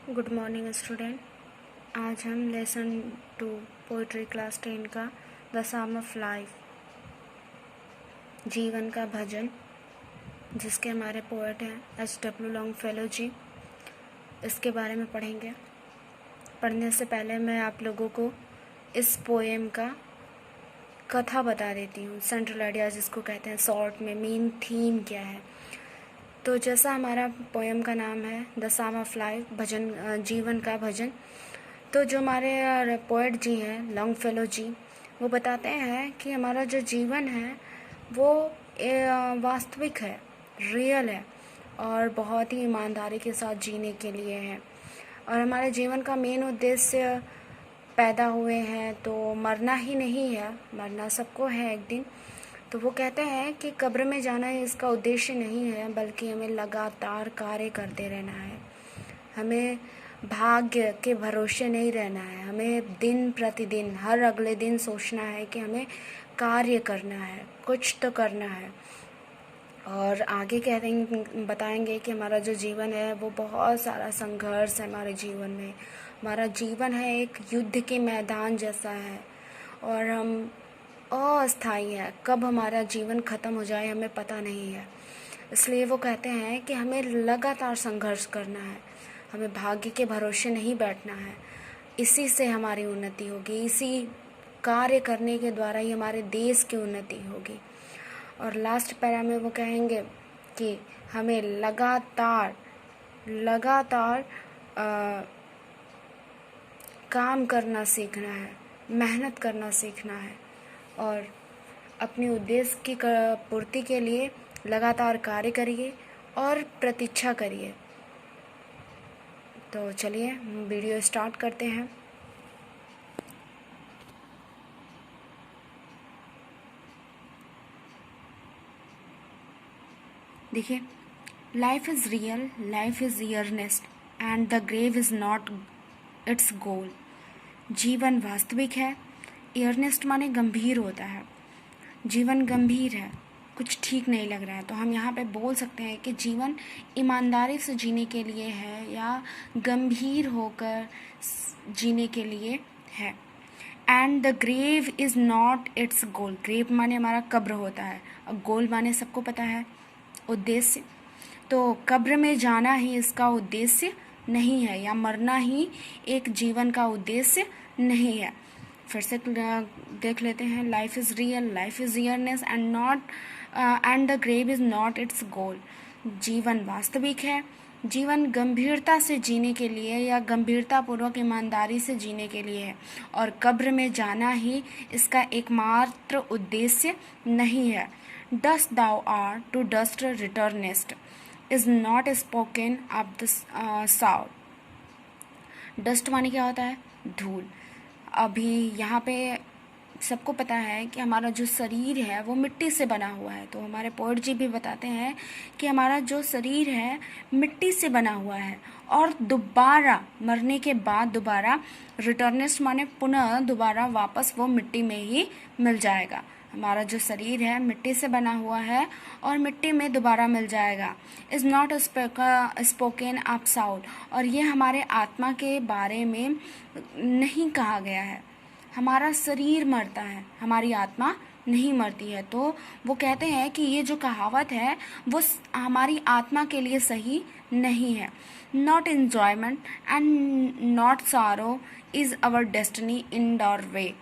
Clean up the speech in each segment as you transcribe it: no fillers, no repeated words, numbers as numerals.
Good morning student. आज हम lesson 2 poetry class 10 का द सम ऑफ लाइफ जीवन का भजन, जिसके हमारे पोएट हैं H.W. लॉन्गफेलो जी, इसके बारे में पढ़ेंगे। पढ़ने से पहले मैं आप लोगों को इस पोएम का कथा बता देती हूँ। सेंट्रल आइडिया जिसको कहते हैं, शॉर्ट में मेन थीम क्या है। तो जैसा हमारा पोएम का नाम है द सम ऑफ लाइफ, भजन, जीवन का भजन, तो जो हमारे पोएट जी हैं लॉन्गफेलो जी, वो बताते हैं कि हमारा जो जीवन है वो वास्तविक है, रियल है और बहुत ही ईमानदारी के साथ जीने के लिए है। और हमारे जीवन का मेन उद्देश्य, पैदा हुए हैं तो मरना ही नहीं है, मरना सबको है एक दिन। तो वो कहते हैं कि कब्र में जाना ही इसका उद्देश्य नहीं है, बल्कि हमें लगातार कार्य करते रहना है। हमें भाग्य के भरोसे नहीं रहना है, हमें दिन प्रतिदिन, हर अगले दिन सोचना है कि हमें कार्य करना है, कुछ तो करना है। और आगे बताएंगे कि हमारा जो जीवन है वो बहुत सारा संघर्ष है हमारे जीवन में। हमारा जीवन है एक युद्ध के मैदान जैसा है और हम अस्थायी है, कब हमारा जीवन ख़त्म हो जाए हमें पता नहीं है। इसलिए वो कहते हैं कि हमें लगातार संघर्ष करना है, हमें भाग्य के भरोसे नहीं बैठना है। इसी से हमारी उन्नति होगी, इसी कार्य करने के द्वारा ही हमारे देश की उन्नति होगी। और लास्ट पैरा में वो कहेंगे कि हमें लगातार काम करना सीखना है, मेहनत करना सीखना है और अपने उद्देश्य की पूर्ति के लिए लगातार कार्य करिए और प्रतीक्षा करिए। तो चलिए वीडियो स्टार्ट करते हैं। देखिए, life is real, life is earnest and the grave is not its goal. जीवन वास्तविक है, earnest माने गंभीर होता है। जीवन गंभीर है, कुछ ठीक नहीं लग रहा है, तो हम यहाँ पे बोल सकते हैं कि जीवन ईमानदारी से जीने के लिए है या गंभीर होकर जीने के लिए है। And the grave is not its goal. Grave माने हमारा कब्र होता है, और गोल माने सबको पता है उद्देश्य। तो कब्र में जाना ही इसका उद्देश्य नहीं है, या मरना ही एक जीवन का उद्देश्य नहीं है। फिर से देख लेते हैं। Life is real, life is earnest and the grave is not its goal. जीवन वास्तविक है, जीवन गंभीरता से जीने के लिए या गंभीरतापूर्वक ईमानदारी से जीने के लिए है, और कब्र में जाना ही इसका एकमात्र उद्देश्य नहीं है। Dust thou art, to dust returnest, is not spoken of the soul. Dust माने क्या होता है? धूल। अभी यहाँ पे सबको पता है कि हमारा जो शरीर है वो मिट्टी से बना हुआ है। तो हमारे पोएट जी भी बताते हैं कि हमारा जो शरीर है मिट्टी से बना हुआ है, और दोबारा मरने के बाद दोबारा रिटर्निस्ट माने पुनः दोबारा वापस वो मिट्टी में ही मिल जाएगा। हमारा जो शरीर है मिट्टी से बना हुआ है और मिट्टी में दोबारा मिल जाएगा। Is not spoken of Saul, और ये हमारे आत्मा के बारे में नहीं कहा गया है। हमारा शरीर मरता है, हमारी आत्मा नहीं मरती है। तो वो कहते हैं कि ये जो कहावत है वो हमारी आत्मा के लिए सही नहीं है। Not enjoyment and not sorrow is our destiny in our way.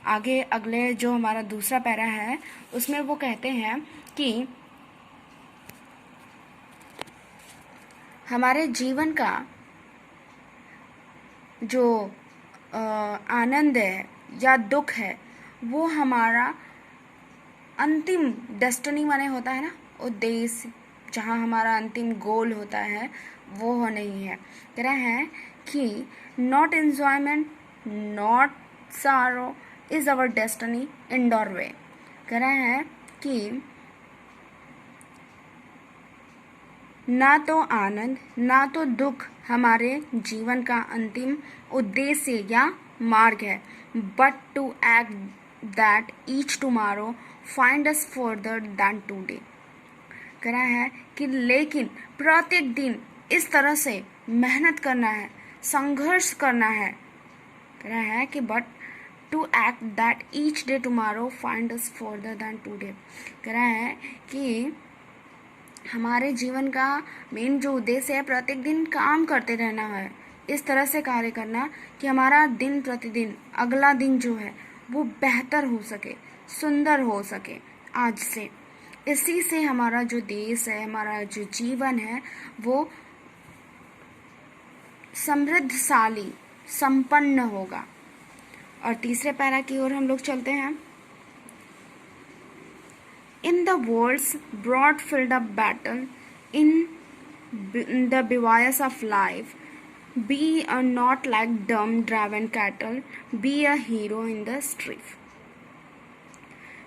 आगे अगले जो हमारा दूसरा पैरा है उसमें वो कहते हैं कि हमारे जीवन का जो आनंद है या दुख है वो हमारा अंतिम डेस्टिनी माने होता है ना, उद्देश्य, जहाँ हमारा अंतिम गोल होता है वो नहीं है। कह रहे हैं कि not enjoyment not sorrow is our destiny in our way. कह रहे हैं कि ना तो आनंद ना तो दुख हमारे जीवन का अंतिम उद्देश्य या मार्ग है, but to act that each tomorrow find us further than today. कह रहा है कि लेकिन प्रत्येक दिन इस तरह से मेहनत करना है, संघर्ष करना है। कह रहा है कि but to act that each day tomorrow find us further than today. कह रहा है कि हमारे जीवन का मेन जो उद्देश्य है प्रत्येक दिन काम करते रहना है, इस तरह से कार्य करना कि हमारा दिन प्रतिदिन अगला दिन जो है वो बेहतर हो सके, सुंदर हो सके आज से। इसी से हमारा जो देश है, हमारा जो जीवन है वो समृद्धशाली संपन्न होगा। और तीसरे पैरा की ओर हम लोग चलते हैं। In the world's broad filled up battle, in the biways of life, be not like dumb driven cattle, be a hero in the street।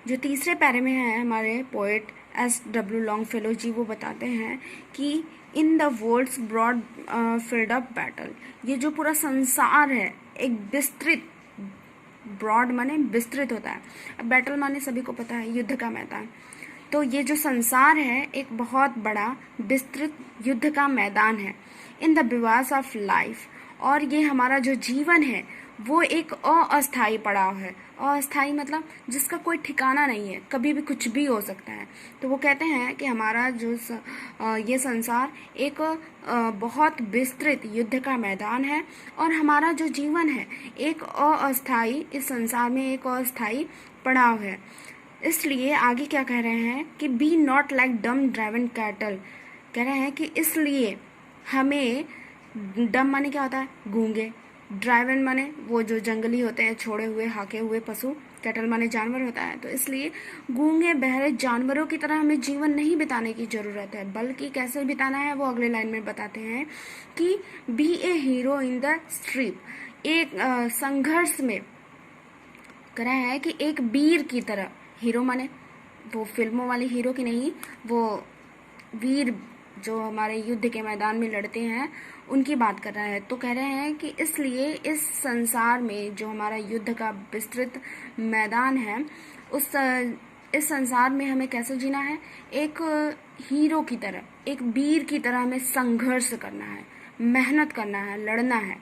जो तीसरे पैरे में है हमारे पोएट S.W. लॉन्गफेलो जी वो बताते हैं कि in the world's broad field of battle, ये जो पूरा संसार है एक विस्तृत, ब्रॉड माने विस्तृत होता है, अब बैटल माने सभी को पता है युद्ध का मैदान, तो ये जो संसार है एक बहुत बड़ा विस्तृत युद्ध का मैदान है। इन द बिवास ऑफ लाइफ, और ये हमारा जो जीवन है वो एक अस्थायी पड़ाव है। अस्थायी मतलब जिसका कोई ठिकाना नहीं है, कभी भी कुछ भी हो सकता है। तो वो कहते हैं कि हमारा जो ये संसार एक बहुत विस्तृत युद्ध का मैदान है, और हमारा जो जीवन है एक अस्थायी, इस संसार में एक अस्थायी पड़ाव है। इसलिए आगे क्या कह रहे हैं कि be not like dumb driven cattle. कह रहे हैं कि इसलिए हमें, डम माने क्या होता है, गूंगे, ड्राइवन माने वो जो जंगली होते हैं, छोड़े हुए हाके हुए पशु, कैटल माने जानवर होता है, तो इसलिए गूंगे बहरे जानवरों की तरह हमें जीवन नहीं बिताने की ज़रूरत है, बल्कि कैसे बिताना है वो अगले लाइन में बताते हैं कि be a hero in the street, एक संघर्ष में कह रहा है कि एक वीर की तरह, हीरो माने वो फिल्मों वाले हीरो की नहीं, वो वीर जो हमारे युद्ध के मैदान में लड़ते हैं उनकी बात कर रहा है। तो कह रहे हैं कि इसलिए इस संसार में जो हमारा युद्ध का विस्तृत मैदान है, इस संसार में हमें कैसे जीना है, एक हीरो की तरह, एक वीर की तरह हमें संघर्ष करना है, मेहनत करना है, लड़ना है।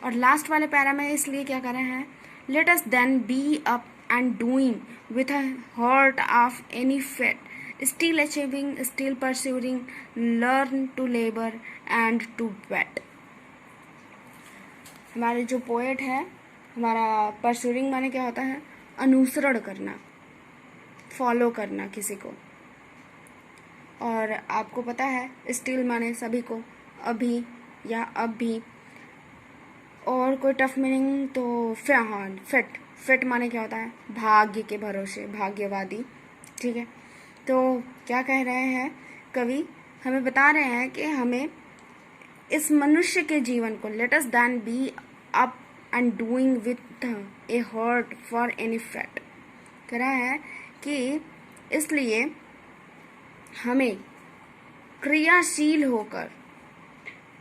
और लास्ट वाले पैरा में इसलिए क्या कर रहे हैं, let us then be up and doing with a heart of any fit, still achieving, still pursuing, learn to labor and to wait। हमारे जो पोएट है, हमारा परस्यूरिंग माने क्या होता है, अनुसरण करना, फॉलो करना किसी को, और आपको पता है स्टिल माने सभी को, अभी या अब भी, और कोई टफ मीनिंग तो फिट, फिट माने क्या होता है, भाग्य के भरोसे, भाग्यवादी। ठीक है, तो क्या कह रहे हैं कवि, हमें बता रहे हैं कि हमें इस मनुष्य के जीवन को let us then be up and doing with a heart for any fate. कह रहा है कि इसलिए हमें क्रियाशील होकर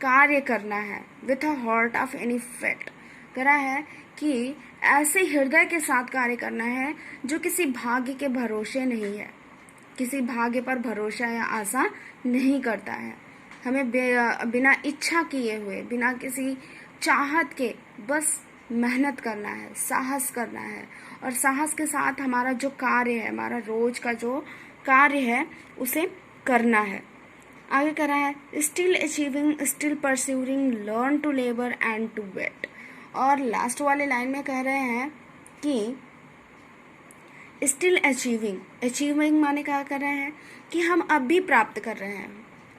कार्य करना है with a heart of any fate. कह रहा है कि ऐसे हृदय के साथ कार्य करना है जो किसी भाग्य के भरोसे नहीं है, किसी भाग्य पर भरोसा या आशा नहीं करता है। हमें बिना इच्छा किए हुए, बिना किसी चाहत के बस मेहनत करना है, साहस करना है, और साहस के साथ हमारा जो कार्य है, हमारा रोज का जो कार्य है उसे करना है। आगे कह रहा है still achieving, still pursuing, learn to labour and to wait. और लास्ट वाले लाइन में कह रहे हैं कि स्टिल अचीविंग, अचीविंग माने क्या कर रहे हैं कि हम अब भी प्राप्त कर रहे हैं,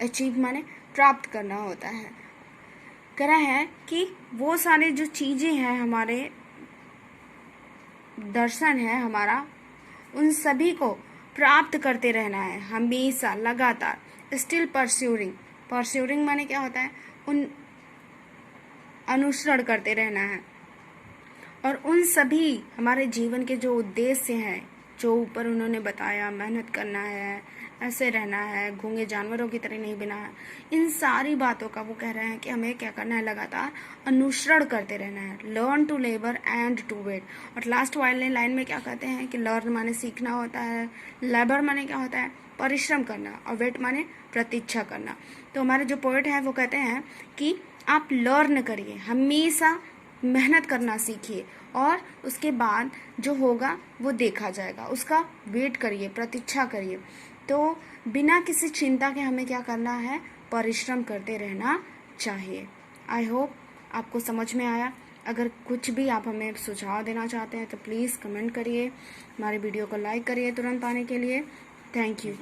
अचीव माने प्राप्त करना होता है। कह रहा है कि वो सारे जो चीज़ें हैं, हमारे दर्शन है हमारा, उन सभी को प्राप्त करते रहना है हमेशा, लगातार। स्टिल परस्यूरिंग, परस्यूरिंग माने क्या होता है, उन अनुसरण करते रहना है, और उन सभी हमारे जीवन के जो उद्देश्य हैं, जो ऊपर उन्होंने बताया, मेहनत करना है, ऐसे रहना है, गूंगे जानवरों की तरह नहीं बना है, इन सारी बातों का वो कह रहे हैं कि हमें क्या करना है, लगातार अनुसरण करते रहना है। Learn to labour and to wait. और लास्ट वाले लाइन में क्या कहते हैं कि लर्न माने सीखना होता है, लेबर माने क्या होता है, परिश्रम करना, और वेट माने प्रतीक्षा करना। तो हमारे जो पोएट हैं वो कहते हैं कि आप लर्न करिए, हमेशा मेहनत करना सीखिए, और उसके बाद जो होगा वो देखा जाएगा, उसका वेट करिए, प्रतीक्षा करिए। तो बिना किसी चिंता के हमें क्या करना है, परिश्रम करते रहना चाहिए। आई होप आपको समझ में आया। अगर कुछ भी आप हमें सुझाव देना चाहते हैं तो प्लीज़ कमेंट करिए, हमारे वीडियो को लाइक करिए तुरंत पाने के लिए। Thank you.